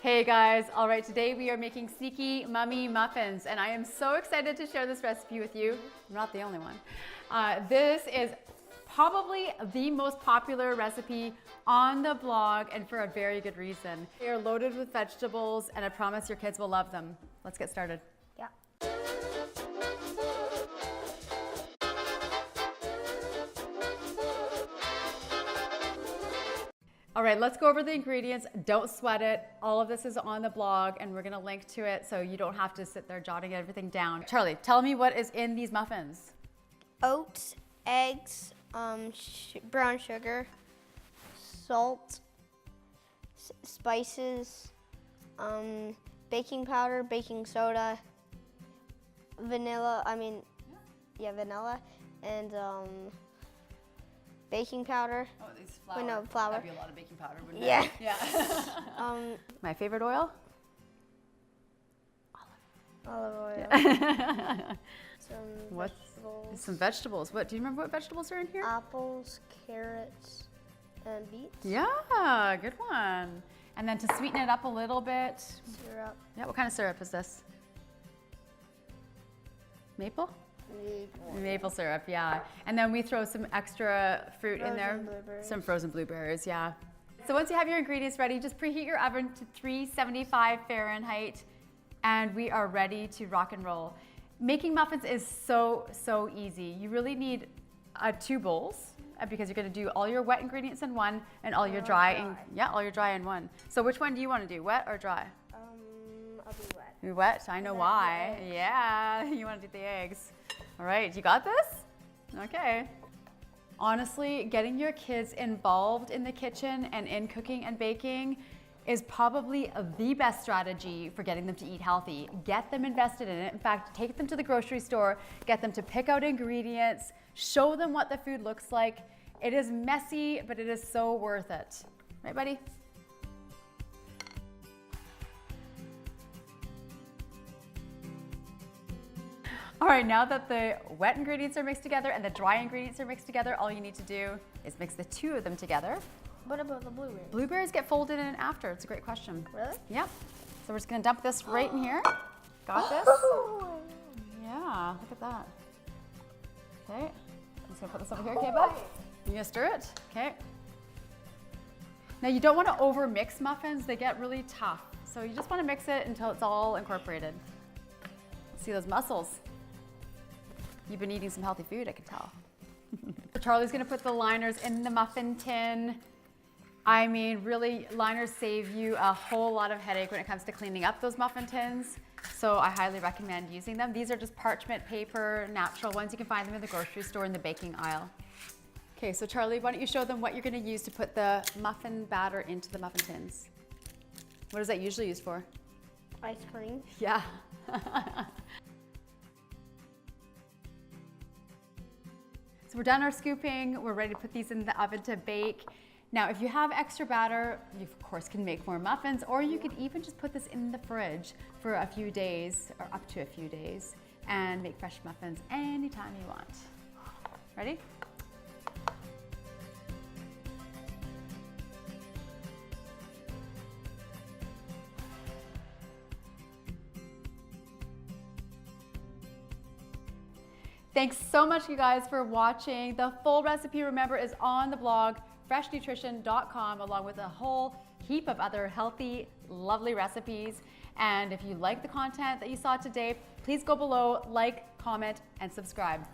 Hey guys, all right, today we are making sneaky mummy muffins and I am so excited to share this recipe with you. I'm not the only one. This is probably the most popular recipe on the blog and for a very good reason. They are loaded with vegetables and I promise your kids will love them. Let's get started. Yeah. All right, let's go over the ingredients. Don't sweat it. All of this is on the blog and we're gonna link to it so you don't have to sit there jotting everything down. Charlie, tell me what is in these muffins. Oats, eggs, brown sugar, salt, spices, baking powder, baking soda, vanilla, vanilla, and baking powder. Oh, these flour. Wait, no, flour. That'd be a lot of baking powder, wouldn't Yeah. it? Yeah. My favorite oil? Olive oil. What? Vegetables. Some vegetables. What? Do you remember what vegetables are in here? Apples, carrots, and beets. Yeah, good one. And then to sweeten it up a little bit. Syrup. Yeah, what kind of syrup is this? Maple? Maple syrup, yeah. And then we throw some extra fruit in there. Blueberries. Some frozen blueberries, yeah. So once you have your ingredients ready, just preheat your oven to 375 Fahrenheit and we are ready to rock and roll. Making muffins is so easy. You really need 2 bowls because you're gonna do all your wet ingredients in one and all your dry. All your dry in one. So which one do you wanna do, wet or dry? I'll be wet. You're wet, I know why. Yeah, you wanna do the eggs. All right, you got this? Okay. Honestly, getting your kids involved in the kitchen and in cooking and baking is probably the best strategy for getting them to eat healthy. Get them invested in it. In fact, take them to the grocery store, get them to pick out ingredients, show them what the food looks like. It is messy, but it is so worth it. Right, buddy? All right, now that the wet ingredients are mixed together and the dry ingredients are mixed together, all you need to do is mix the 2 of them together. What about the blueberries? Blueberries get folded in after. It's a great question. Really? Yep. So we're just gonna dump this right in here. Got this? Yeah, look at that. Okay, I'm just gonna put this over here, okay, bud? You gonna stir it? Okay. Now you don't wanna over mix muffins. They get really tough. So you just wanna mix it until it's all incorporated. See those muscles? You've been eating some healthy food, I can tell. So Charlie's gonna put the liners in the muffin tin. I mean, really, liners save you a whole lot of headache when it comes to cleaning up those muffin tins. So I highly recommend using them. These are just parchment paper, natural ones. You can find them in the grocery store in the baking aisle. Okay, so Charlie, why don't you show them what you're gonna use to put the muffin batter into the muffin tins? What is that usually used for? Ice cream. Yeah. So we're done our scooping. We're ready to put these in the oven to bake. Now, if you have extra batter, you of course can make more muffins, or you could even just put this in the fridge for a few days, or up to a few days, and make fresh muffins anytime you want. Ready? Thanks so much, you guys, for watching. The full recipe, remember, is on the blog, freshnutrition.com, along with a whole heap of other healthy, lovely recipes. And if you like the content that you saw today, please go below, like, comment, and subscribe.